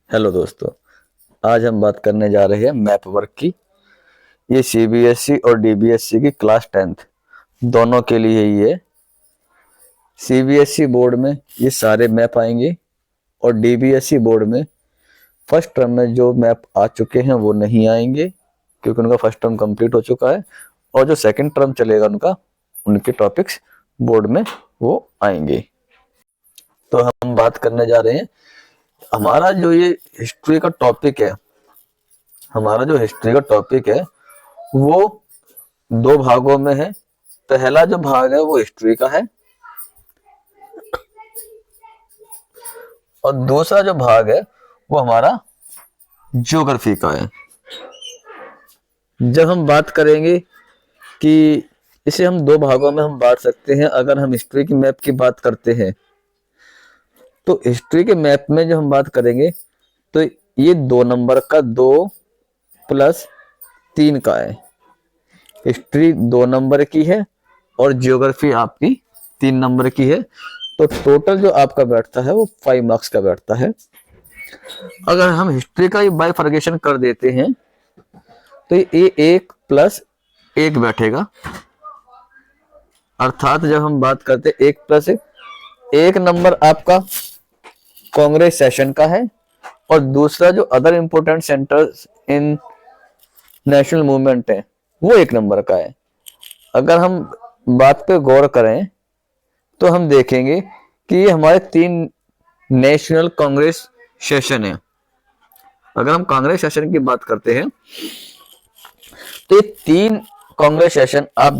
Hello दोस्तों, आज हम बात करने जा रहे हैं मैप वर्क की। ये सीबीएसई और डीबीएसई की क्लास 10th दोनों के लिए ही है। सीबीएसई बोर्ड में ये सारे मैप आएंगे और डीबीएसई बोर्ड में फर्स्ट टर्म में जो मैप आ चुके हैं वो नहीं आएंगे, क्योंकि उनका फर्स्ट टर्म कंप्लीट हो चुका है। और जो सेकंड टर्म चलेगा उनके टॉपिक्स बोर्ड में वो आएंगे। तो हम बात करने जा रहे हैं, हमारा जो ये हिस्ट्री का टॉपिक है हमारा जो हिस्ट्री का टॉपिक है वो दो भागों में है। पहला जो भाग है वो हिस्ट्री का है और दूसरा जो भाग है वो हमारा ज्योग्राफी का है। जब हम बात करेंगे कि इसे हम दो भागों में हम बांट सकते हैं, अगर हम हिस्ट्री की मैप की बात करते हैं तो हिस्ट्री के मैप में जो हम बात करेंगे तो ये 2 नंबर का 2+3 का है। हिस्ट्री 2 नंबर की है और जियोग्राफी आपकी 3 नंबर की है। तो टोटल जो आपका बैठता है वो 5 मार्क्स का बैठता है। अगर हम हिस्ट्री का बाइफर्केशन कर देते हैं तो ये 1+1 बैठेगा। अर्थात जब हम बात करते हैं 1+1, 1 नंबर आपका कांग्रेस सेशन का है और दूसरा जो अदर इंपोर्टेंट सेंटर्स इन नेशनल मूवमेंट है वो 1 नंबर का है। अगर हम बात पे गौर करें तो हम देखेंगे कि ये हमारे 3 नेशनल कांग्रेस सेशन है। अगर हम कांग्रेस सेशन की बात करते हैं तो ये 3 कांग्रेस सेशन आप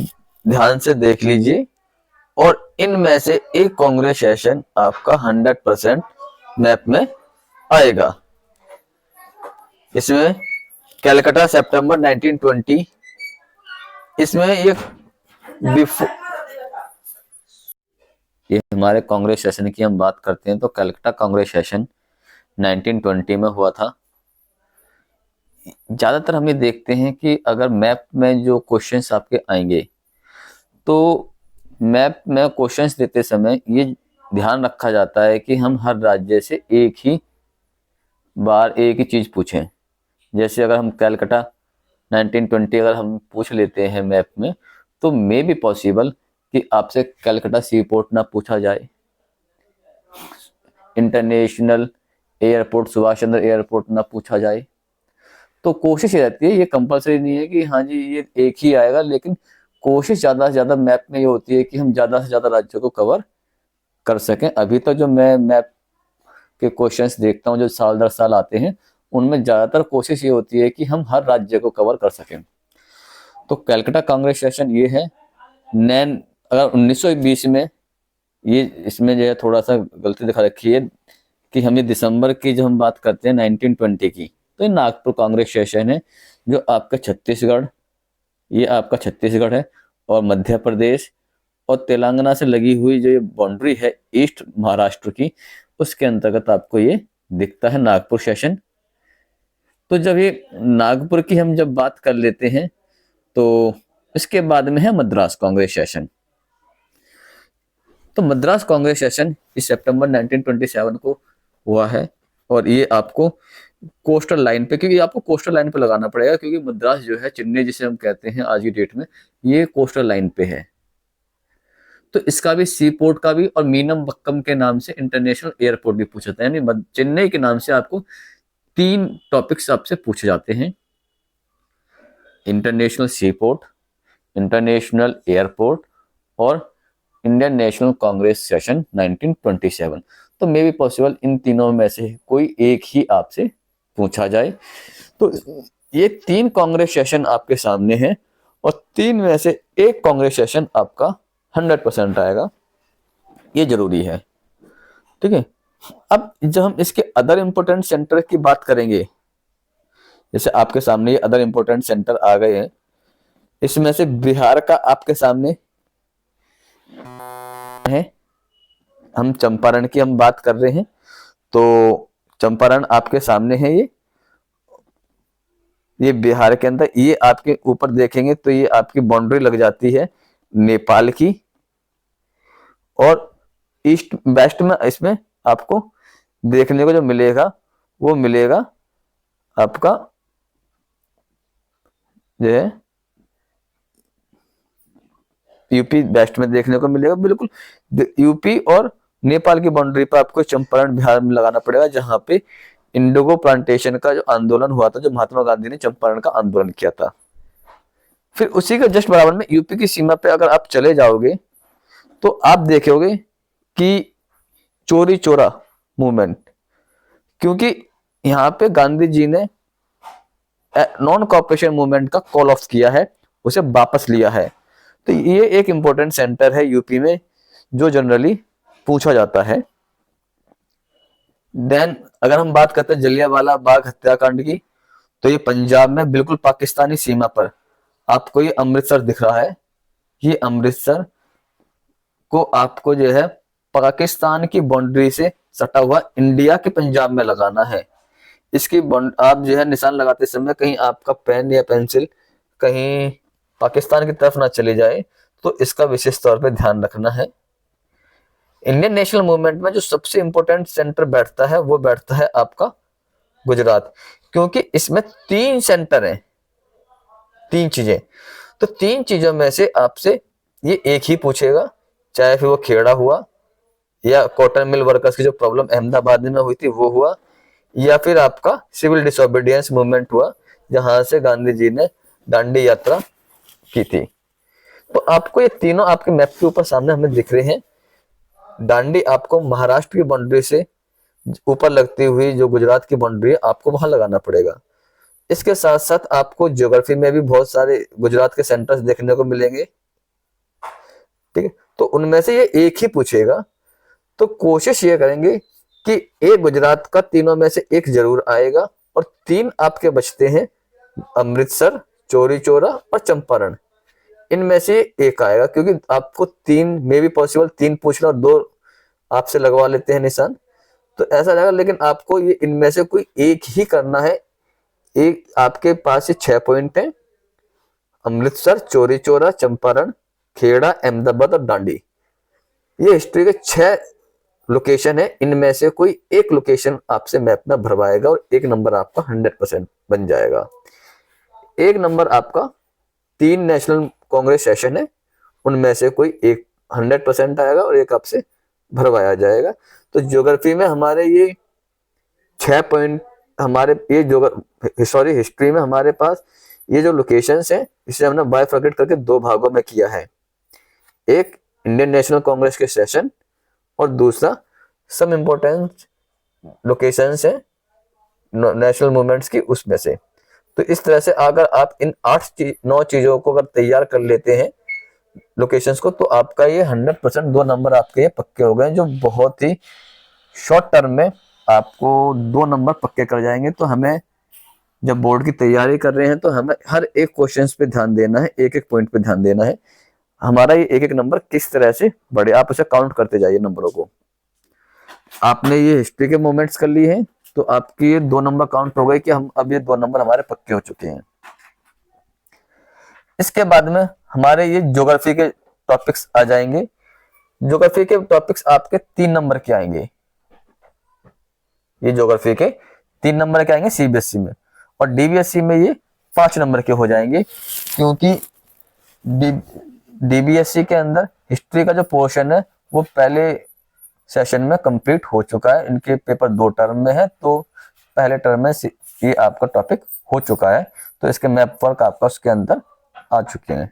ध्यान से देख लीजिए और इनमें से एक कांग्रेस सेशन आपका 100% मैप में आएगा। इसमें कलकत्ता सितंबर 1920, इसमें ये हमारे कांग्रेस सेशन की हम बात करते हैं तो कलकत्ता कांग्रेस सेशन 1920 में हुआ था। ज्यादातर हम ये देखते हैं कि अगर मैप में जो क्वेश्चंस आपके आएंगे तो मैप में क्वेश्चंस देते समय ये ध्यान रखा जाता है कि हम हर राज्य से एक ही बार एक ही चीज पूछें। जैसे अगर हम कलकत्ता 1920 अगर हम पूछ लेते हैं मैप में तो मे बी पॉसिबल कि आपसे कलकत्ता सी पोर्ट ना पूछा जाए, international airport Subhash Chandra airport ना पूछा जाए। तो कोशिश ये रहती है, ये कंपलसरी नहीं है कि हाँ जी ये एक ही आएगा, लेकिन कोशिश ज्यादा से ज्यादा मैप में ये होती है कि हम ज्यादा से ज्यादा राज्यों को कवर कर सकें। अभी तक जो मैं मैप के क्वेश्चंस देखता हूँ जो साल दर साल आते हैं उनमें ज्यादातर कोशिश ये होती है कि हम हर राज्य को कवर कर सकें। तो कलकत्ता कांग्रेस सेशन ये है। नैन अगर 1920 में ये इसमें जो है थोड़ा सा गलती दिखा रखी है कि हम ये दिसंबर की जो हम बात करते हैं 1920 की, तो ये नागपुर कांग्रेस सेशन है जो आपका छत्तीसगढ़, ये आपका छत्तीसगढ़ है और मध्य प्रदेश और तेलंगाना से लगी हुई जो ये बाउंड्री है ईस्ट महाराष्ट्र की, उसके अंतर्गत आपको ये दिखता है नागपुर सेशन। तो जब ये नागपुर की हम जब बात कर लेते हैं तो इसके बाद में है मद्रास कांग्रेस सेशन। तो मद्रास कांग्रेस सेशन इस सितंबर 1927 को हुआ है और ये आपको कोस्टल लाइन पे, क्योंकि आपको कोस्टल लाइन पे लगाना पड़ेगा क्योंकि मद्रास जो है चेन्नई जिसे हम कहते हैं आज की डेट में, ये कोस्टल लाइन पे है। तो इसका भी सी पोर्ट का भी और मीनम बक्कम के नाम से इंटरनेशनल एयरपोर्ट भी पूछा जाता है, यानी चेन्नई के नाम से आपको 3 टॉपिक्स आपसे पूछे जाते हैं, इंटरनेशनल सी पोर्ट, इंटरनेशनल एयरपोर्ट और इंडियन नेशनल कांग्रेस सेशन 1927। तो मे बी पॉसिबल इन तीनों में से कोई एक ही आपसे पूछा जाए। तो ये 3 कांग्रेस सेशन आपके सामने हैं और 3 में से एक कांग्रेस सेशन आपका 100% आएगा, ये जरूरी है। ठीक है। अब जब हम इसके अदर इंपोर्टेंट सेंटर की बात करेंगे, जैसे आपके सामने ये अदर इंपोर्टेंट सेंटर आ गए हैं, इसमें से बिहार का आपके सामने है। हम चंपारण की हम बात कर रहे हैं तो चंपारण आपके सामने है। ये बिहार के अंदर, ये आपके ऊपर देखेंगे तो ये आपकी बाउंड्री लग जाती है नेपाल की और ईस्ट वेस्ट में इसमें आपको देखने को जो मिलेगा वो मिलेगा आपका जो है यूपी वेस्ट में देखने को मिलेगा। बिल्कुल यूपी और नेपाल की बाउंड्री पर आपको चंपारण बिहार में लगाना पड़ेगा, जहां पे इंडिगो प्लांटेशन का जो आंदोलन हुआ था, जो महात्मा गांधी ने चंपारण का आंदोलन किया था। फिर उसी के जस्ट बराबर में यूपी की सीमा पे अगर आप चले जाओगे तो आप देखोगे कि चोरी चोरा मूवमेंट, क्योंकि यहाँ पे गांधी जी ने नॉन कॉपरेशन मूवमेंट का कॉल ऑफ किया है, उसे वापस लिया है। तो ये एक इंपॉर्टेंट सेंटर है यूपी में जो जनरली पूछा जाता है। देन अगर हम बात करते हैं जलियांवाला बाग हत्याकांड की, तो ये पंजाब में बिल्कुल पाकिस्तानी सीमा पर आपको ये अमृतसर दिख रहा है। ये अमृतसर को आपको जो है पाकिस्तान की बाउंड्री से सटा हुआ इंडिया के पंजाब में लगाना है। इसकी आप जो है निशान लगाते समय कहीं आपका पेन या पेंसिल कहीं पाकिस्तान की तरफ ना चले जाए, तो इसका विशेष तौर पे ध्यान रखना है। इंडियन नेशनल मूवमेंट में जो सबसे इंपॉर्टेंट सेंटर बैठता है वो बैठता है आपका गुजरात, क्योंकि इसमें 3 सेंटर हैं, 3 चीजें। तो 3 चीजों में से आपसे ये एक ही पूछेगा, चाहे फिर वो खेड़ा हुआ या कॉटन मिल वर्कर्स की जो प्रॉब्लम अहमदाबाद में हुई थी वो हुआ, या फिर आपका सिविल डिसोबीडियंस मूवमेंट हुआ जहां से गांधी जी ने दांडी यात्रा की थी। तो आपको ये तीनों आपके मैप के ऊपर सामने हमें दिख रहे हैं। दांडी आपको महाराष्ट्र की बाउंड्री से ऊपर लगती हुई जो गुजरात की बाउंड्री है आपको वहां लगाना पड़ेगा। इसके साथ साथ आपको ज्योग्राफी में भी बहुत सारे गुजरात के सेंटर्स देखने को मिलेंगे, ठीक है। तो उनमें से ये एक ही पूछेगा, तो कोशिश ये करेंगे कि एक गुजरात का तीनों में से एक जरूर आएगा, और 3 आपके बचते हैं, अमृतसर, चौरी चौरा और चंपारण। इनमें से एक आएगा, क्योंकि आपको 3 में भी पॉसिबल 3 पूछना और 2 आपसे लगवा लेते हैं निशान, तो ऐसा रहेगा। लेकिन आपको ये इनमें से कोई एक ही करना है। एक आपके पास ये 6 पॉइंट है, अमृतसर, चौरी चौरा, चंपारण, खेड़ा, अहमदाबाद और दांडी। ये हिस्ट्री के 6 लोकेशन है, इनमें से कोई एक लोकेशन आपसे मैप में भरवाएगा और एक नंबर आपका 100% बन जाएगा। एक नंबर आपका 3 नेशनल कांग्रेस सेशन है, उनमें से कोई एक 100% आएगा और एक आपसे भरवाया जाएगा। तो ज्योग्राफी में हमारे ये 6 पॉइंट, हमारे ये सॉरी हिस्ट्री में हमारे पास ये जो लोकेशंस हैं, इसे हमने बाइफर्केट करके 2 भागों में किया है। एक इंडियन नेशनल कांग्रेस के सेशन और दूसरा सम इम्पोर्टेंट लोकेशंस है नेशनल मूवमेंट्स की, उसमें से। तो इस तरह से अगर आप इन 9 चीजों को अगर तैयार कर लेते हैं लोकेशंस को, तो आपका ये 100% 2 नंबर आपके ये पक्के हो गए, जो बहुत ही शॉर्ट टर्म में आपको 2 नंबर पक्के कर जाएंगे। तो हमें जब बोर्ड की तैयारी कर रहे हैं तो हमें हर एक क्वेश्चन पे ध्यान देना है, एक एक पॉइंट पे ध्यान देना है। हमारा ये एक एक नंबर किस तरह से बढ़े, आप उसे काउंट करते जाइए नंबरों को। आपने ये हिस्ट्री के मोमेंट्स कर लिए हैं, तो आपकी ये 2 नंबर काउंट हो गए कि हम अब ये 2 नंबर हमारे पक्के हो चुके हैं। इसके बाद में हमारे ये ज्योग्राफी के टॉपिक्स आ जाएंगे। ज्योग्राफी के टॉपिक्स आपके 3 नंबर के आएंगे। ये ज्योग्राफी के 3 नंबर के आएंगे सीबीएसई में, और डीबीएसई में ये 5 नंबर के हो जाएंगे, क्योंकि डीबीएसई के अंदर हिस्ट्री का जो पोर्शन है वो पहले सेशन में कंप्लीट हो चुका है। इनके पेपर 2 टर्म में है, तो पहले टर्म में ये आपका टॉपिक हो चुका है, तो इसके मैप वर्क आपका उसके अंदर आ चुके हैं।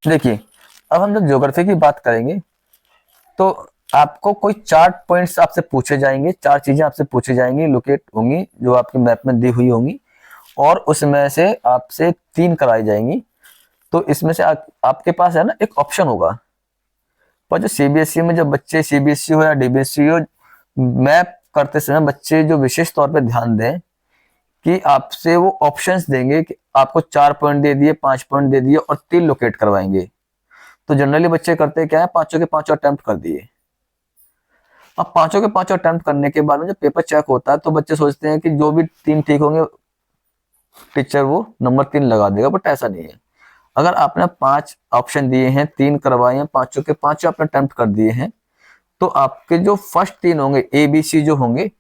देखिए अब हम जब ज्योग्राफी की बात करेंगे तो आपको कोई 4 पॉइंट्स आपसे पूछे जाएंगे, 4 चीजें आपसे पूछी जाएंगी, लोकेट होंगी जो आपके मैप में दी हुई होंगी, और उसमें से आपसे 3 कराई जाएंगी। तो इसमें से आपके पास है ना एक ऑप्शन होगा, पर जो सीबीएसई में जो बच्चे सीबीएसई हो या डीबीएसई हो, मैप करते समय बच्चे जो विशेष तौर पे ध्यान दें कि आपसे वो ऑप्शंस देंगे कि आपको 4 पॉइंट दे दिए, 5 पॉइंट दे दिए और 3 लोकेट करवाएंगे। तो जनरली बच्चे करते क्या है, 5 के 5 अटेम्प्ट कर दिए। अब 5 के 5 अटेम्प्ट करने के बाद में जब पेपर चेक होता है तो बच्चे सोचते हैं कि जो भी 3 ठीक होंगे टीचर वो नंबर 3 लगा देगा, बट ऐसा नहीं है। अगर आपने 5 ऑप्शन दिए हैं, 3 करवाए हैं, 5 के 5 आपने अटेम्प्ट कर दिए हैं, तो आपके जो फर्स्ट 3 होंगे ABC जो होंगे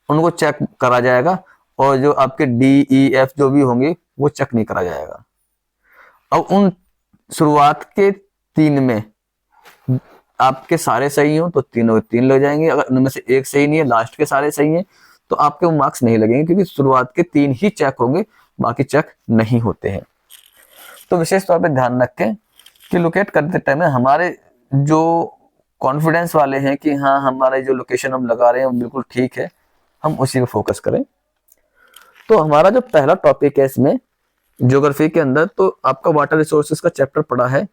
उनको चेक करा जाएगा, और जो आपके DEF जो भी होंगे वो चेक नहीं करा जाएगा। अब उन शुरुआत के 3 में आपके सारे सही हो तो तीनों 3 लग जाएंगे, अगर उनमें से एक सही नहीं है, लास्ट के सारे सही हैं, तो आपके वो मार्क्स नहीं लगेंगे, क्योंकि शुरुआत के 3 ही चेक होंगे, बाकी चेक नहीं होते हैं। तो विशेष तौर पे ध्यान रखें कि लोकेट करते टाइम हमारे जो कॉन्फिडेंस वाले हैं कि हाँ हमारे जो लोकेशन हम लगा रहे हैं वो बिल्कुल ठीक है, हम उसी पे फोकस करें। तो हमारा जो पहला टॉपिक है इसमें ज्योग्राफी के अंदर, तो आपका वाटर रिसोर्सेज का चैप्टर पड़ा है।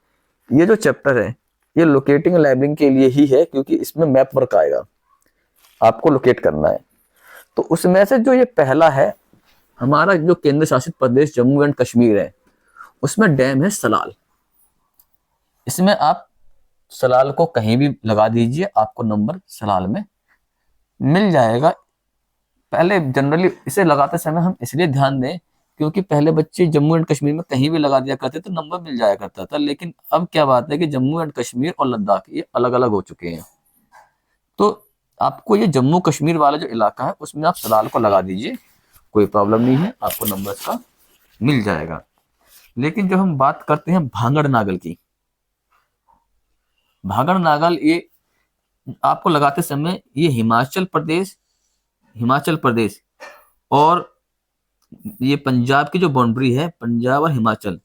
ये जो चैप्टर है ये लोकेटिंग लेबलिंग के लिए ही है, क्योंकि इसमें मैप वर्क आएगा, आपको लोकेट करना है। तो उसमें से जो ये पहला है हमारा जो केंद्र शासित प्रदेश जम्मू एंड कश्मीर है, उसमें डैम है सलाल। इसमें आप सलाल को कहीं भी लगा दीजिए, आपको नंबर सलाल में मिल जाएगा। पहले जनरली इसे लगाते समय हम इसलिए ध्यान दें क्योंकि पहले बच्चे जम्मू एंड कश्मीर में कहीं भी लगा दिया करते तो नंबर मिल जाया करता था, लेकिन अब क्या बात है कि जम्मू एंड कश्मीर और लद्दाख ये अलग अलग हो चुके हैं। तो आपको ये जम्मू कश्मीर वाला जो इलाका है उसमें आप सलाल को लगा दीजिए, कोई प्रॉब्लम नहीं है, आपको नंबर का मिल जाएगा। लेकिन जब हम बात करते हैं भांगड़ नागल की, भांगड़ नागल ये आपको लगाते समय ये हिमाचल प्रदेश और ये पंजाब की जो बाउंड्री है, पंजाब और हिमाचल,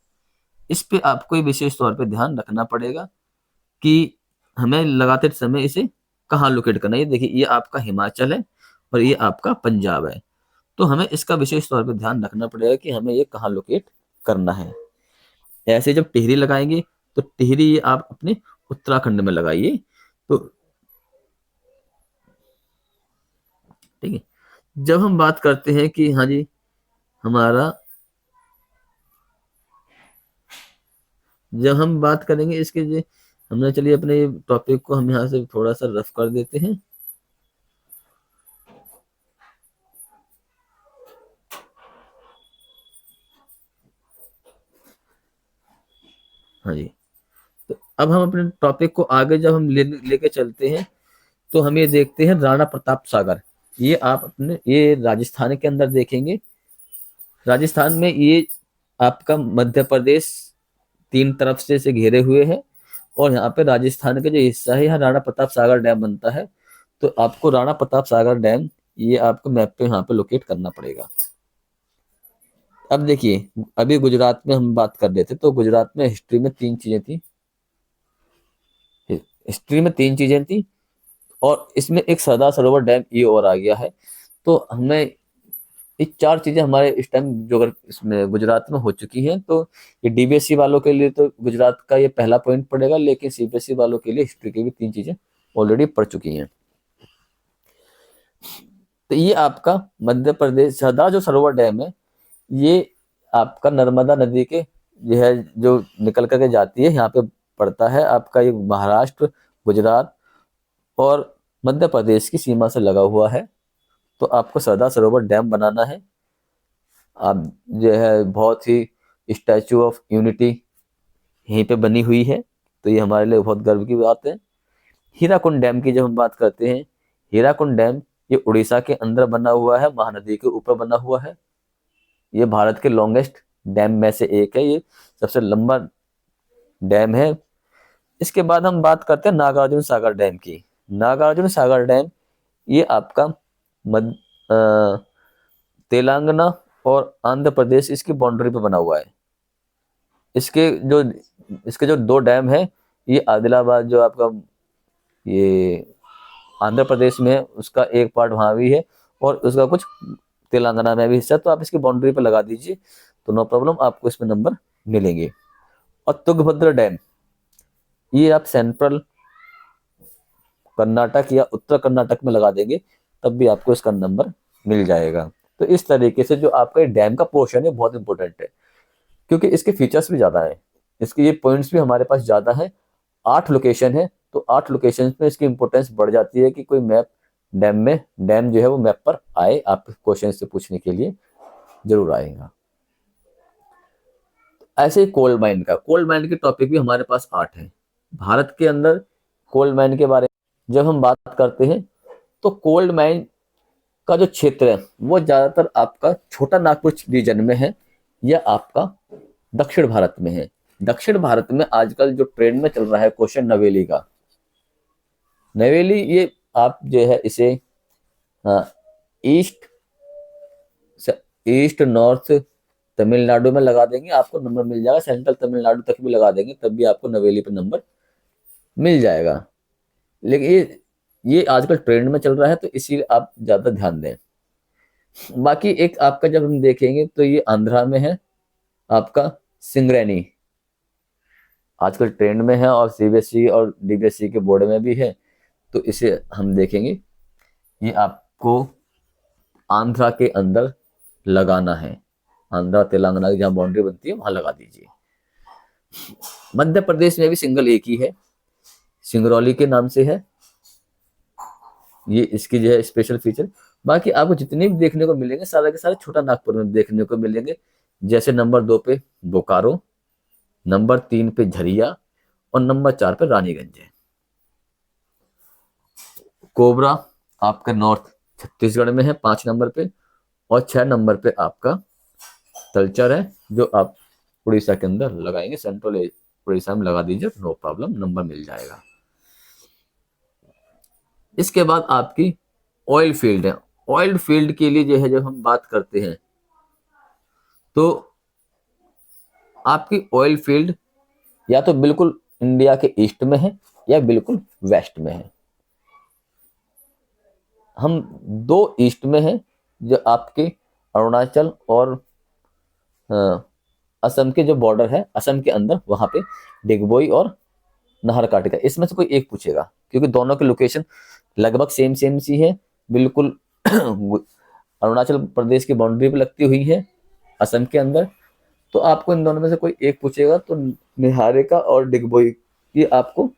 इस पे आपको विशेष तौर पे ध्यान रखना पड़ेगा कि हमें लगाते समय इसे कहाँ लोकेट करना है। ये देखिए ये आपका हिमाचल है और ये आपका पंजाब है, तो हमें इसका विशेष तौर पे ध्यान रखना पड़ेगा कि हमें ये कहाँ लोकेट करना है। ऐसे जब टिहरी लगाएंगे तो टिहरी ये आप अपने उत्तराखंड में लगाइए, तो ठीक है। जब हम बात करते हैं कि हाँ जी हमारा, जब हम बात करेंगे इसके जो हमने, चलिए अपने टॉपिक को हम यहाँ से थोड़ा सा रफ कर देते हैं। हाँ जी, तो अब हम अपने टॉपिक को आगे जब हम लेके चलते हैं तो हम ये देखते हैं राणा प्रताप सागर। ये आप अपने ये राजस्थान के अंदर देखेंगे। राजस्थान में ये आपका मध्य प्रदेश 3 तरफ से इसे घेरे हुए है, और यहाँ पे राजस्थान का जो हिस्सा है यहाँ राणा प्रताप सागर डैम बनता है। तो आपको राणा प्रताप सागर डैम ये आपको मैप पे यहाँ पे लोकेट करना पड़ेगा। अब देखिए अभी गुजरात में हम बात कर रहे थे, तो गुजरात में हिस्ट्री में 3 चीजें थी, और इसमें एक सरदार सरोवर डैम ये और आ गया है। तो हमें ये 4 चीजें हमारे इस टाइम जो इसमें गुजरात में हो चुकी हैं। तो ये DBSE वालों के लिए तो गुजरात का ये पहला पॉइंट पड़ेगा, लेकिन CBSE वालों के लिए हिस्ट्री की भी 3 चीजें ऑलरेडी पड़ चुकी हैं। तो ये आपका मध्य प्रदेश सरदार जो सरोवर डैम है ये आपका नर्मदा नदी के जो है जो निकल करके जाती है यहाँ पे पड़ता है, आपका ये महाराष्ट्र, गुजरात और मध्य प्रदेश की सीमा से लगा हुआ है। तो आपको सरदार सरोवर डैम बनाना है। आप जो है बहुत ही स्टैचू ऑफ यूनिटी यहीं पे बनी हुई है, तो ये हमारे लिए बहुत गर्व की बात है। हीराकुंड डैम की जब हम बात करते हैं, हीराकुंड डैम ये उड़ीसा के अंदर बना हुआ है, महानदी के ऊपर बना हुआ है। ये भारत के लॉन्गेस्ट डैम में से एक है, ये सबसे लंबा डैम है। इसके बाद हम बात करते हैं नागार्जुन सागर डैम की। नागार्जुन सागर डैम ये आपका तेलंगाना और आंध्र प्रदेश इसकी बाउंड्री पे बना हुआ है। इसके जो 2 डैम है, ये आदिलाबाद जो आपका ये आंध्र प्रदेश में है उसका एक पार्ट वहां भी है, और उसका कुछ तेलंगाना में भी हिस्सा। तो आप इसकी बाउंड्री पे लगा दीजिए तो नो प्रॉब्लम, आपको इसमें नंबर मिलेंगे। और तुंगभद्र डैम ये आप सेंट्रल कर्नाटक या उत्तर कर्नाटक में लगा देंगे तब भी आपको इसका नंबर मिल जाएगा। तो इस तरीके से जो आपका डैम का पोर्शन है बहुत इंपॉर्टेंट है, क्योंकि इसके फीचर्स भी ज्यादा है, इसके ये पॉइंट्स भी हमारे पास ज्यादा है। 8 लोकेशन है, तो 8 लोकेशन में इसकी इंपॉर्टेंस बढ़ जाती है कि कोई मैप डैम जो है वो मैप पर आए, आप क्वेश्चन से पूछने के लिए जरूर आएगा। ऐसे ही कोल माइन की टॉपिक भी हमारे पास 8 है। भारत के अंदर कोल माइन के बारे में जब हम बात करते हैं तो कोल्ड माइन का जो क्षेत्र है वो ज्यादातर आपका छोटा नागपुर रीजन में है या आपका दक्षिण भारत में है। दक्षिण भारत में आजकल जो ट्रेंड में चल रहा है क्वेश्चन नवेली का, नवेली ये आप जो है इसे ईस्ट ईस्ट नॉर्थ तमिलनाडु में लगा देंगे, आपको नंबर मिल जाएगा। सेंट्रल तमिलनाडु तक भी लगा देंगे तब भी आपको नवेली पे नंबर मिल जाएगा। लेकिन ये आजकल ट्रेंड में चल रहा है तो इसीलिए आप ज्यादा ध्यान दें। बाकी एक आपका जब हम देखेंगे तो ये आंध्रा में है आपका सिंगरेनी, आजकल ट्रेंड में है और सीबीएसई और डीबीएसई के बोर्ड में भी है। तो इसे हम देखेंगे, ये आपको आंध्रा के अंदर लगाना है, आंध्रा तेलंगाना की जहां बाउंड्री बनती है वहां लगा दीजिए। मध्य प्रदेश में भी सिंगल एक ही है, सिंगरौली के नाम से है, ये इसकी जो है स्पेशल फीचर। बाकी आपको जितने भी देखने को मिलेंगे सारे के सारे छोटा नागपुर में देखने को मिलेंगे। जैसे नंबर 2 पे बोकारो, नंबर 3 पे झरिया और नंबर 4 पे रानीगंज है। कोबरा आपका नॉर्थ छत्तीसगढ़ में है 5 नंबर पे, और 6 नंबर पे आपका तलचर है जो आप उड़ीसा के अंदर लगाएंगे, सेंट्रल उड़ीसा में लगा दीजिए, नो प्रॉब्लम, नंबर मिल जाएगा। इसके बाद आपकी ऑयल फील्ड है। ऑयल फील्ड के लिए जो है जब हम बात करते हैं तो आपकी ऑयल फील्ड या तो बिल्कुल इंडिया के ईस्ट में है या बिल्कुल वेस्ट में है। हम दो ईस्ट में है जो आपके अरुणाचल और असम के जो बॉर्डर है, असम के अंदर वहां पे डिगबोई और नाहरकाटिका, इसमें से कोई एक पूछेगा क्योंकि दोनों की लोकेशन लगभग सेम सेम सी है, बिल्कुल अरुणाचल प्रदेश की बाउंड्री पे लगती हुई है असम के अंदर। तो आपको इन दोनों में से कोई एक पूछेगा तो निहारिका और डिगबोई ये आपको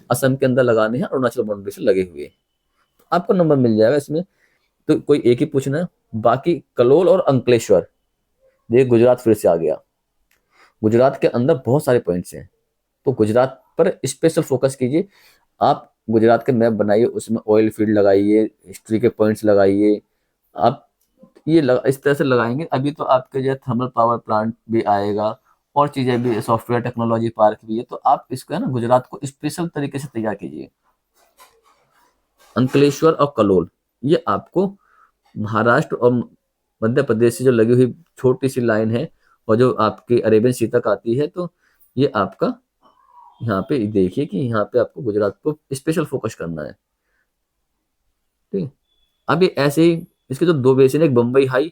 असम के अंदर लगाने हैं, अरुणाचल बाउंड्री से लगे हुए, आपको नंबर मिल जाएगा इसमें। तो कोई एक ही पूछना है। बाकी कलोल और अंकलेश्वर, ये गुजरात फिर से आ गया। गुजरात के अंदर बहुत सारे पॉइंट्स हैं तो गुजरात पर स्पेशल फोकस कीजिए। आप गुजरात के मैप बनाइए, उसमें ऑयल फील्ड लगाइए, हिस्ट्री के पॉइंट्स लगाइए। आप इस तरह से लगाएंगे अभी तो आपके जो थर्मल पावर प्लांट भी आएगा और चीजें भी, सॉफ्टवेयर टेक्नोलॉजी पार्क भी है। तो आप इसको है ना गुजरात को स्पेशल तरीके से तैयार कीजिए। अंकलेश्वर और कलोल ये आपको महाराष्ट्र और मध्य प्रदेश से जो लगी हुई छोटी सी लाइन है और जो आपकी अरेबियन सी तक आती है, तो ये आपका यहाँ पे देखिए कि यहाँ पे आपको गुजरात को स्पेशल फोकस करना है। ठीक है, अब ये ऐसे ही इसके जो दो बेसिन, एक बम्बई हाई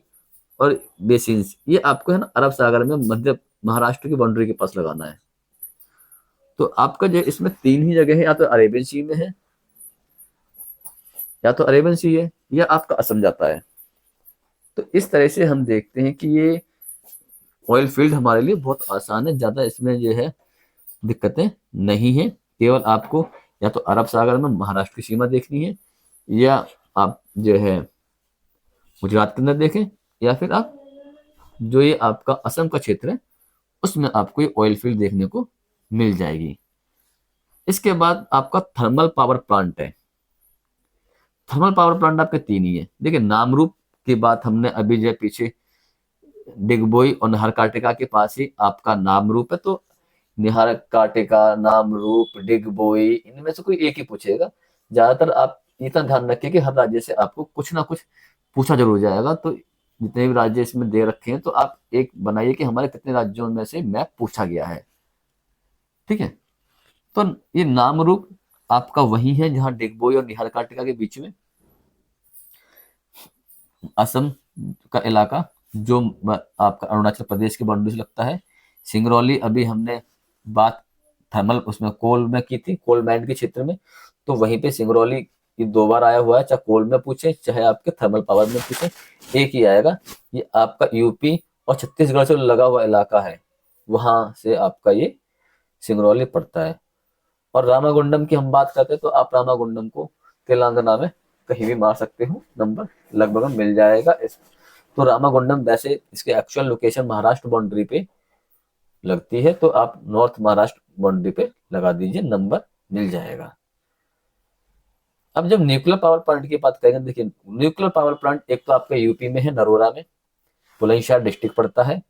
और बेसिन, ये आपको है ना अरब सागर में मध्य महाराष्ट्र की बाउंड्री के पास लगाना है। तो आपका जो इसमें 3 ही जगह है, या तो अरेबियन सी में है, या तो अरेबियन सी है, या आपका असम जाता है। तो इस तरह से हम देखते हैं कि ये ऑयल फील्ड हमारे लिए बहुत आसान है, ज्यादा इसमें जो है दिक्कतें नहीं है। केवल आपको या तो अरब सागर में महाराष्ट्र की सीमा देखनी है, या आप जो है गुजरात के अंदर देखें, या फिर आप जो ये आपका असम का क्षेत्र है उसमें आपको ये ऑयल फील्ड देखने को मिल जाएगी। इसके बाद आपका थर्मल पावर प्लांट है। थर्मल पावर प्लांट आपके 3 ही है। देखिए नामरूप की बात हमने अभी जो पीछे डिगबोई और नाहरकाटिका के पास ही आपका नामरूप है, तो नाहरकाटिका, नामरूप, डिगबोई, इनमें से कोई एक ही पूछेगा। ज्यादातर आप इतना ध्यान रखिए कि हर राज्य से आपको कुछ ना कुछ पूछा जरूर जाएगा। तो जितने भी राज्य इसमें दे रखे हैं तो आप एक बनाइए कि हमारे कितने राज्यों में से मैप पूछा गया है। ठीक है, तो ये नामरूप आपका वही है जहां डिगबोई और नाहरकाटिका के बीच में असम का इलाका जो आपका अरुणाचल प्रदेश की बाउंड्री से लगता है। सिंगरौली अभी हमने बात थर्मल उसमें कोल में की थी, कोल माइन के क्षेत्र में, तो वहीं पे सिंगरौली ये 2 बार आया हुआ है, चाहे कोल में पूछे चाहे आपके थर्मल पावर में पूछे, एक ही आएगा। ये आपका यूपी और छत्तीसगढ़ से लगा हुआ इलाका है, वहां से आपका ये सिंगरौली पड़ता है। और रामागुंडम की हम बात करते हैं तो आप रामागुंडम को तेलंगाना में कहीं भी मार सकते हो, नंबर लगभग मिल जाएगा। तो रामागुंडम वैसे इसके एक्चुअल लोकेशन महाराष्ट्र बाउंड्री पे लगती है, तो आप नॉर्थ महाराष्ट्र बाउंड्री पे लगा दीजिए, नंबर मिल जाएगा। अब जब न्यूक्लियर पावर प्लांट की बात करेंगे, देखिए न्यूक्लियर पावर प्लांट एक तो आपके यूपी में है, नरोरा में, बुलंदशहर डिस्ट्रिक्ट पड़ता है,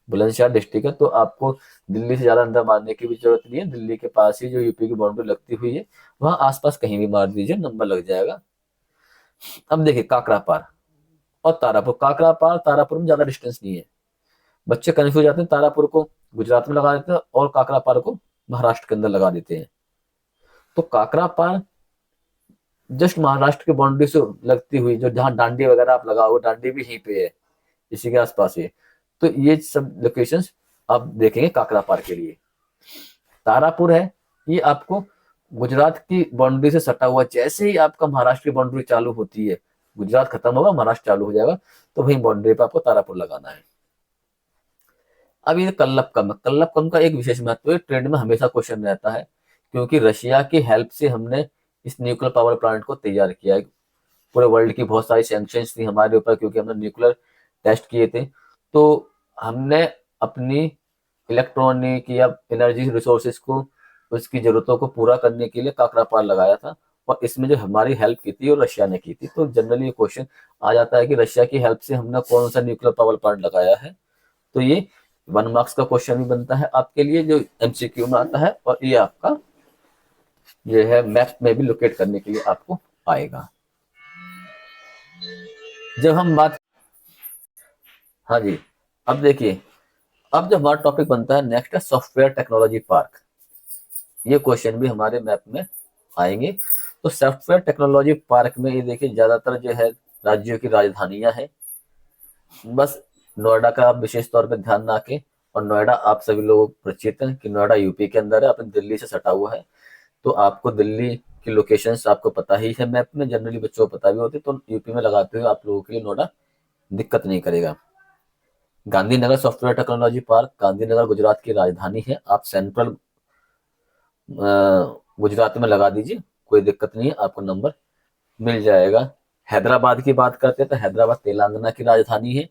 बुलंदशहर डिस्ट्रिक्ट है, तो आपको दिल्ली से ज्यादा अंदर मारने की भी जरूरत नहीं है। दिल्ली के पास ही जो यूपी की बाउंड्री लगती हुई है, वहां आसपास कहीं भी मार दीजिए, नंबर लग जाएगा। अब देखिए काकरा पार और तारापुर, काकरा पार तारापुर में ज्यादा डिस्टेंस नहीं है। बच्चे कंफ्यूज हो जाते हैं, तारापुर को गुजरात में लगा देते हैं और काकरा पार को महाराष्ट्र के अंदर लगा देते हैं। तो काकरा पार जस्ट महाराष्ट्र की बाउंड्री से लगती हुई, जो जहाँ डांडी वगैरह आप लगाओ, डांडी भी यहीं पे है, इसी के आसपास ही है। तो ये सब लोकेशंस आप देखेंगे काकरा पार के लिए। तारापुर है, ये आपको गुजरात की बाउंड्री से सटा हुआ, जैसे ही आपका महाराष्ट्र की बाउंड्री चालू होती है, गुजरात खत्म होगा महाराष्ट्र चालू हो जाएगा, तो वही बाउंड्री पे आपको तारापुर लगाना है। अब ये कल्लप्पम, कल्लप्पम का एक विशेष महत्व है, ट्रेंड में हमेशा क्वेश्चन रहता है, क्योंकि रशिया की हेल्प से हमने इस न्यूक्लियर पावर प्लांट को तैयार किया है। पूरे वर्ल्ड की बहुत सारी सैंक्शंस थी हमारे ऊपर, क्योंकि हमने न्यूक्लियर टेस्ट किए थे। तो हमने अपनी इलेक्ट्रॉनिक या एनर्जी रिसोर्सेज को, उसकी जरूरतों को पूरा करने के लिए काकरा पार लगाया था, और इसमें जो हमारी हेल्प की थी वो रशिया ने की थी। तो जनरली ये क्वेश्चन आ जाता है कि रशिया की हेल्प से हमने कौन सा न्यूक्लियर पावर प्लांट लगाया है। तो ये 1 मार्क्स का क्वेश्चन भी बनता है आपके लिए, जो एमसीक्यू में आता है, और ये आपका ये है मैप में भी लोकेट करने के लिए आपको आएगा। जब हम बात, हाँ जी, अब देखिए, अब जब हमारा टॉपिक बनता है नेक्स्ट है सॉफ्टवेयर टेक्नोलॉजी पार्क। ये क्वेश्चन भी हमारे मैप में आएंगे। तो सॉफ्टवेयर टेक्नोलॉजी पार्क में ये देखिए ज्यादातर जो है राज्यों की राजधानियां हैं। बस नोएडा का आप विशेष तौर पर ध्यान रखें, और नोएडा आप सभी लोग परिचित हैं कि नोएडा यूपी के अंदर है, अपने दिल्ली से सटा हुआ है। तो आपको दिल्ली की लोकेशंस आपको पता ही है, मैप में जनरली बच्चों को पता भी होती है, तो यूपी में लगाते हुए आप लोगों के लिए नोएडा दिक्कत नहीं करेगा। Gandhinagar software technology park, Gandhinagar Gujarat की राजधानी है। आप सेंट्रल गुजरात में लगा दीजिए, कोई दिक्कत नहीं है, आपको नंबर मिल जाएगा। हैदराबाद की बात करते हैं तो हैदराबाद तेलंगाना की राजधानी है।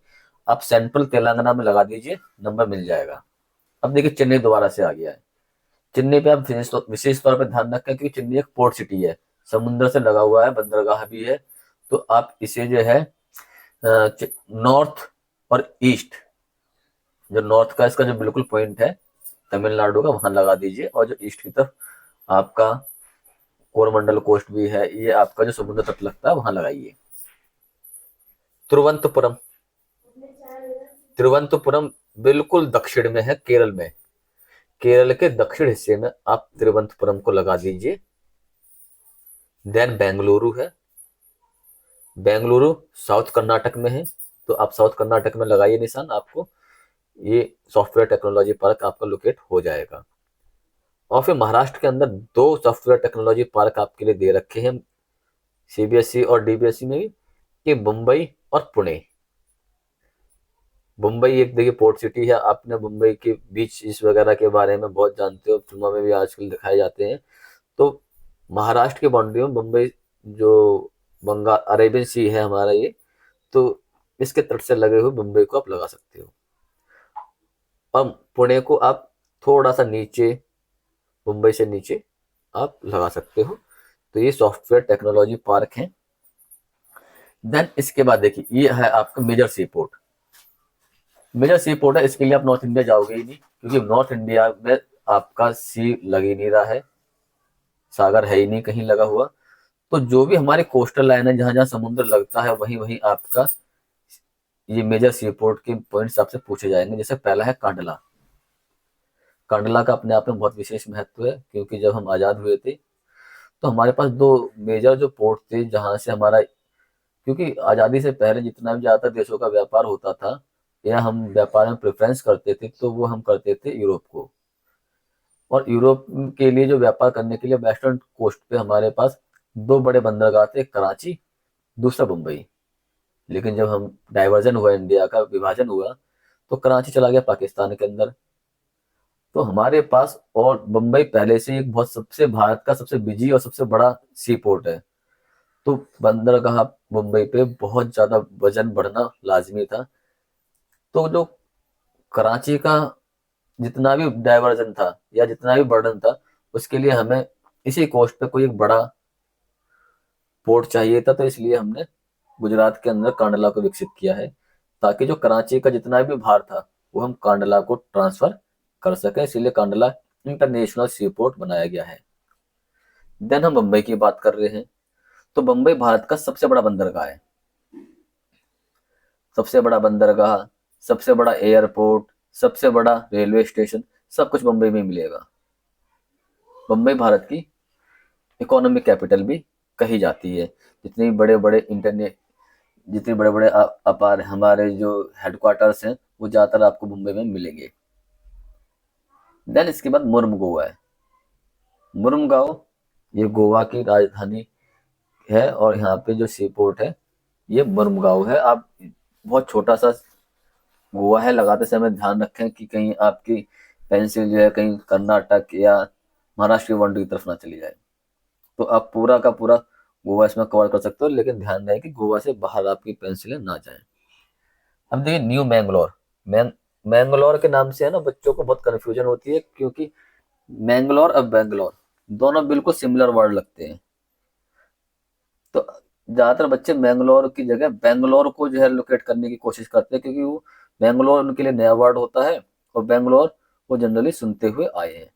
आप सेंट्रल तेलंगाना में लगा दीजिए, नंबर मिल जाएगा। अब देखिए चेन्नई दोबारा से आ गया है। चेन्नई पे आप विशेष तौर पर ध्यान रखें, क्योंकि चेन्नई एक पोर्ट सिटी है, समुद्र से लगा हुआ है, बंदरगाह भी है। तो आप इसे जो है नॉर्थ और ईस्ट, जो नॉर्थ का इसका जो बिल्कुल पॉइंट है तमिलनाडु का, वहां लगा दीजिए, और जो ईस्ट की तरफ आपका कोरमंडल कोस्ट भी है, ये आपका जो समुद्र तट लगता है वहां लगाइए। तिरुवनंतपुरम, तिरुवनंतपुरम बिल्कुल दक्षिण में है, केरल में। केरल के दक्षिण हिस्से में आप तिरुवनंतपुरम को लगा दीजिए। देन बेंगलुरु है, बेंगलुरु साउथ कर्नाटक में है, तो आप साउथ कर्नाटक में लगाइए निशान, आपको ये सॉफ्टवेयर टेक्नोलॉजी पार्क आपका लोकेट हो जाएगा। और फिर महाराष्ट्र के अंदर 2 सॉफ्टवेयर टेक्नोलॉजी पार्क आपके लिए दे रखे हैं, सीबीएसई और डीबीएसई में भी, कि मुंबई और पुणे। मुंबई एक देखिए पोर्ट सिटी है, आपने मुंबई के बीच इस वगैरह के बारे में बहुत जानते हो, फिल्मों में भी आजकल दिखाए जाते हैं। तो महाराष्ट्र की बाउंड्री में मुंबई, जो बंगाल अरेबियन सी है हमारा ये, तो इसके तट से लगे हुए मुंबई को आप लगा सकते हो। और पुणे को आप थोड़ा सा नीचे, मुंबई से नीचे आप लगा सकते हो। तो ये सॉफ्टवेयर टेक्नोलॉजी पार्क है। देन इसके बाद देखिए ये है आपका मेजर सी पोर्ट। मेजर सी पोर्ट है, इसके लिए आप नॉर्थ इंडिया जाओगे ही नहीं, क्योंकि नॉर्थ इंडिया में आपका सी लग ही नहीं रहा है, सागर है ही नहीं कहीं लगा हुआ। तो जो भी हमारे कोस्टल लाइन है, जहां जहां समुद्र लगता है, वहीं वहीं आपका ये मेजर सी पोर्ट के पॉइंट्स आपसे पूछे जाएंगे। जैसे पहला है कांडला। कांडला का अपने आप में बहुत विशेष महत्व है, क्योंकि जब हम आजाद हुए थे तो हमारे पास 2 मेजर जो पोर्ट थे, जहां से हमारा, क्योंकि आजादी से पहले जितना भी ज्यादा देशों का व्यापार होता था, या हम व्यापार में प्रेफरेंस करते थे, तो वो हम करते थे यूरोप को। और यूरोप के लिए जो व्यापार करने के लिए वेस्टर्न कोस्ट पे हमारे पास 2 बड़े बंदरगाह थे, कराची, दूसरा मुंबई। लेकिन जब हम डाइवर्जन हुआ, इंडिया का विभाजन हुआ, तो कराची चला गया पाकिस्तान के अंदर। तो हमारे पास, और मुंबई पहले से एक बहुत सबसे भारत का सबसे बिजी और सबसे बड़ा सी पोर्ट है, तो बंदरगाह मुंबई पे बहुत ज्यादा वजन बढ़ना लाजमी था। तो जो कराची का जितना भी डाइवर्जन था या जितना भी बर्डन था, उसके लिए हमें इसी कोस्ट पे कोई एक बड़ा पोर्ट चाहिए था, तो इसलिए हमने गुजरात के अंदर कांडला को विकसित किया है, ताकि जो कराची का जितना भी भार था वो हम कांडला को ट्रांसफर कर सकें, इसीलिए कांडला इंटरनेशनल सी पोर्ट बनाया गया है। देन हम बम्बई की बात कर रहे हैं, तो बम्बई भारत का सबसे बड़ा बंदरगाह है। सबसे बड़ा बंदरगाह, सबसे बड़ा एयरपोर्ट, सबसे बड़ा रेलवे स्टेशन, सब कुछ बम्बई में मिलेगा। बम्बई भारत की इकोनॉमिक कैपिटल भी कही जाती है। जितने बड़े बड़े इंटरनेट जितने बड़े बड़े अपार हमारे जो हेडक्वार्टर्स हैं वो ज़्यादातर आपको मुंबई में मिलेंगे। देन इसके बाद मुर्मुगांव है। मुर्मुगांव ये गोवा की राजधानी है, और यहाँ पे जो सी पोर्ट है ये मुर्मुगांव है। आप बहुत छोटा सा गोवा है, लगाते समय ध्यान रखें कि कहीं आपकी पेंसिल जो है कहीं कर्नाटक या महाराष्ट्र की बाउंड्री की तरफ ना चली जाए। तो आप पूरा का पूरा गोवा इसमें कवर कर सकते हो, लेकिन ध्यान रहे कि गोवा से बाहर आपकी पेंसिलें ना जाएं। अब देखिए न्यू मैंगलोर। मैंगलोर के नाम से है ना बच्चों को बहुत कंफ्यूजन होती है, क्योंकि मैंगलोर और बेंगलोर दोनों बिल्कुल सिमिलर वर्ड लगते हैं। तो ज्यादातर बच्चे मैंगलोर की जगह बेंगलोर को जो है लोकेट करने की कोशिश करते हैं, क्योंकि वो मैंगलोर उनके लिए नया वर्ड होता है, और बेंगलोर वो जनरली सुनते हुए आए हैं।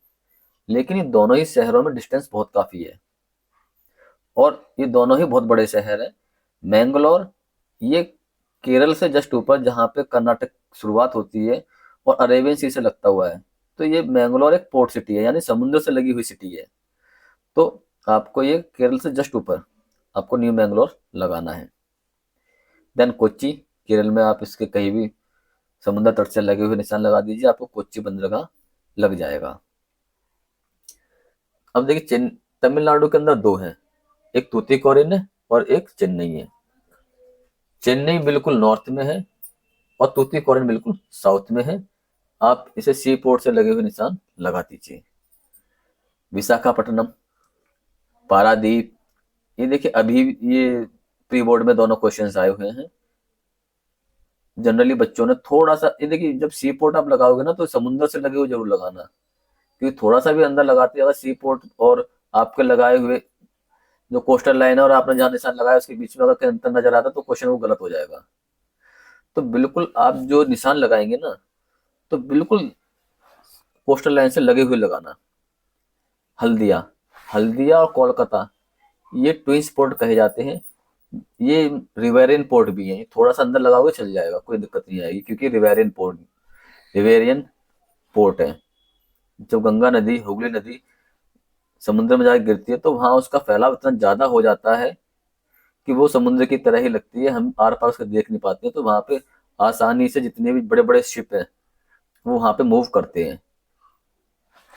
लेकिन ये दोनों ही शहरों में डिस्टेंस बहुत काफी है, और ये दोनों ही बहुत बड़े शहर हैं। मैंगलोर ये केरल से जस्ट ऊपर, जहाँ पे कर्नाटक शुरुआत होती है, और अरेबियन सी से लगता हुआ है। तो ये मैंगलोर एक पोर्ट सिटी है, यानी समुद्र से लगी हुई सिटी है। तो आपको ये केरल से जस्ट ऊपर आपको न्यू मैंगलोर लगाना है। देन कोच्चि, केरल में आप इसके कहीं भी समुद्र तट से लगे हुए निशान लगा दीजिए, आपको कोच्चि बंदरगाह लग जाएगा। अब देखिए तमिलनाडु के अंदर दो हैं, एक तूतीकोरिन है और एक चेन्नई है। चेन्नई बिल्कुल नॉर्थ में है और तूतीकोरिन बिल्कुल साउथ में है। आप इसे सी पोर्ट से लगे हुए निशान लगा दीजिए। विशाखापट्टनम, पारादीप, ये देखिए अभी ये प्री बोर्ड में दोनों क्वेश्चंस आए हुए हैं। जनरली बच्चों ने थोड़ा सा, ये देखिए जब सी पोर्ट आप लगाओगे ना तो समुद्र से लगे हुए जरूर लगाना, क्योंकि थोड़ा सा भी अंदर लगाते अगर सी पोर्ट और आपके लगाए हुए जो कोस्टल लाइन है और आपने जहाँ निशान लगाया उसके बीच में अगर कहीं अंतर नजर आता तो क्वेश्चन वो गलत हो जाएगा। तो बिल्कुल आप जो निशान लगाएंगे ना, तो बिल्कुल कोस्टल लाइन से लगे हुए लगाना। हल्दिया, हल्दिया और कोलकाता ये ट्विंस पोर्ट कहे जाते हैं। ये रिवेरियन पोर्ट भी है, थोड़ा सा अंदर लगाओगे चल जाएगा, कोई दिक्कत नहीं आएगी, क्योंकि रिवेरियन पोर्ट है। जब गंगा नदी, हुगली नदी समुद्र में जाकर गिरती है तो वहां उसका फैलाव इतना ज्यादा हो जाता है कि वो समुद्र की तरह ही लगती है, हम आर पार उसको देख नहीं पाते हैं। तो वहां पे आसानी से जितने भी बड़े बड़े शिप हैं वो वहां पे मूव करते हैं।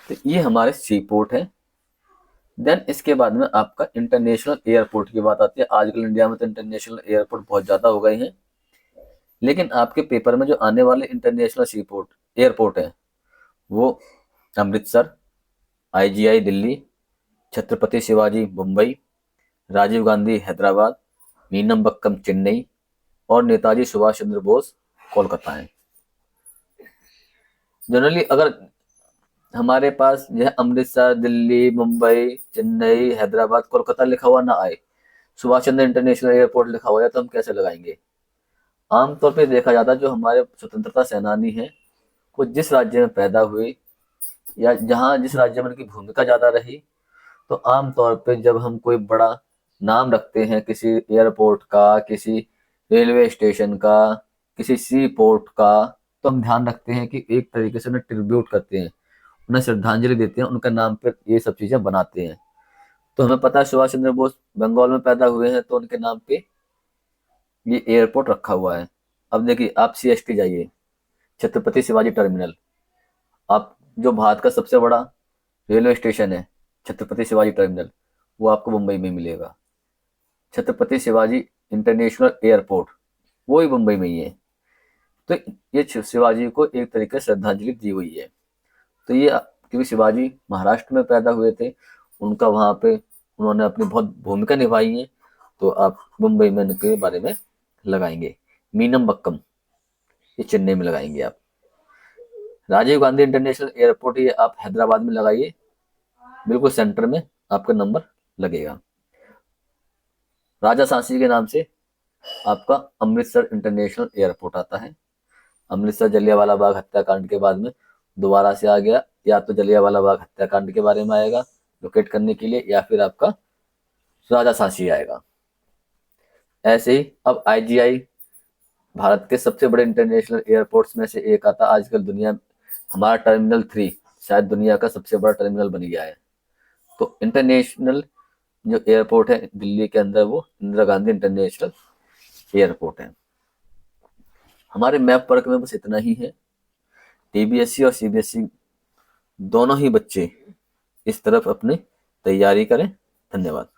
तो ये हमारे सी पोर्ट है। देन इसके बाद में आपका इंटरनेशनल एयरपोर्ट की बात आती है। आजकल इंडिया में तो इंटरनेशनल एयरपोर्ट बहुत ज्यादा हो गए हैं, लेकिन आपके पेपर में जो आने वाले इंटरनेशनल सी पोर्ट एयरपोर्ट है वो अमृतसर, आईजीआई दिल्ली, छत्रपति शिवाजी मुंबई, राजीव गांधी हैदराबाद, मीनमबक्कम चेन्नई और नेताजी सुभाष चंद्र बोस कोलकाता है। जनरली अगर हमारे पास यह अमृतसर, दिल्ली, मुंबई, चेन्नई, हैदराबाद, कोलकाता लिखा हुआ ना आए, सुभाष चंद्र इंटरनेशनल एयरपोर्ट लिखा हुआ है, तो हम कैसे लगाएंगे? आमतौर पे देखा जाता है जो हमारे स्वतंत्रता सेनानी हैं वो जिस राज्य में पैदा हुए या जहाँ जिस राज्य में उनकी भूमिका ज्यादा रही, तो आमतौर पे जब हम कोई बड़ा नाम रखते हैं किसी एयरपोर्ट का, किसी रेलवे स्टेशन का, किसी सी पोर्ट का, तो हम ध्यान रखते हैं कि एक तरीके से उन्हें ट्रिब्यूट करते हैं, उन्हें श्रद्धांजलि देते हैं, उनका नाम पर ये सब चीजें बनाते हैं। तो हमें पता है सुभाष चंद्र बोस बंगाल में पैदा हुए हैं, तो उनके नाम पे ये एयरपोर्ट रखा हुआ है। अब देखिए आप सीएसटी जाइए, छत्रपति शिवाजी टर्मिनल, आप जो भारत का सबसे बड़ा रेलवे स्टेशन है छत्रपति शिवाजी टर्मिनल, वो आपको मुंबई में मिलेगा। छत्रपति शिवाजी इंटरनेशनल एयरपोर्ट वो ही मुंबई में ही है। तो ये शिवाजी को एक तरीके से श्रद्धांजलि दी हुई है। तो ये क्योंकि शिवाजी महाराष्ट्र में पैदा हुए थे, उनका वहां पे उन्होंने अपनी बहुत भूमिका निभाई है, तो आप मुंबई में उनके बारे में लगाएंगे। मीनम बक्कम ये चेन्नई में लगाएंगे आप। राजीव गांधी इंटरनेशनल एयरपोर्ट ये आप हैदराबाद में लगाइए, बिल्कुल सेंटर में आपका नंबर लगेगा। राजा सांसी के नाम से आपका अमृतसर इंटरनेशनल एयरपोर्ट आता है। अमृतसर जलियांवाला बाग हत्याकांड के बाद में दोबारा से आ गया, या तो जलियांवाला बाग हत्याकांड के बारे में आएगा लोकेट करने के लिए, या फिर आपका राजा सांसी आएगा। ऐसे ही अब आईजीआई भारत के सबसे बड़े इंटरनेशनल एयरपोर्ट्स में से एक आता। आजकल दुनिया हमारा टर्मिनल 3 शायद दुनिया का सबसे बड़ा टर्मिनल बन गया है। तो इंटरनेशनल जो एयरपोर्ट है दिल्ली के अंदर वो इंदिरा गांधी इंटरनेशनल एयरपोर्ट है। हमारे मैप वर्क में बस इतना ही है। टीबीएससी और सीबीएसई दोनों ही बच्चे इस तरफ अपनी तैयारी करें। धन्यवाद।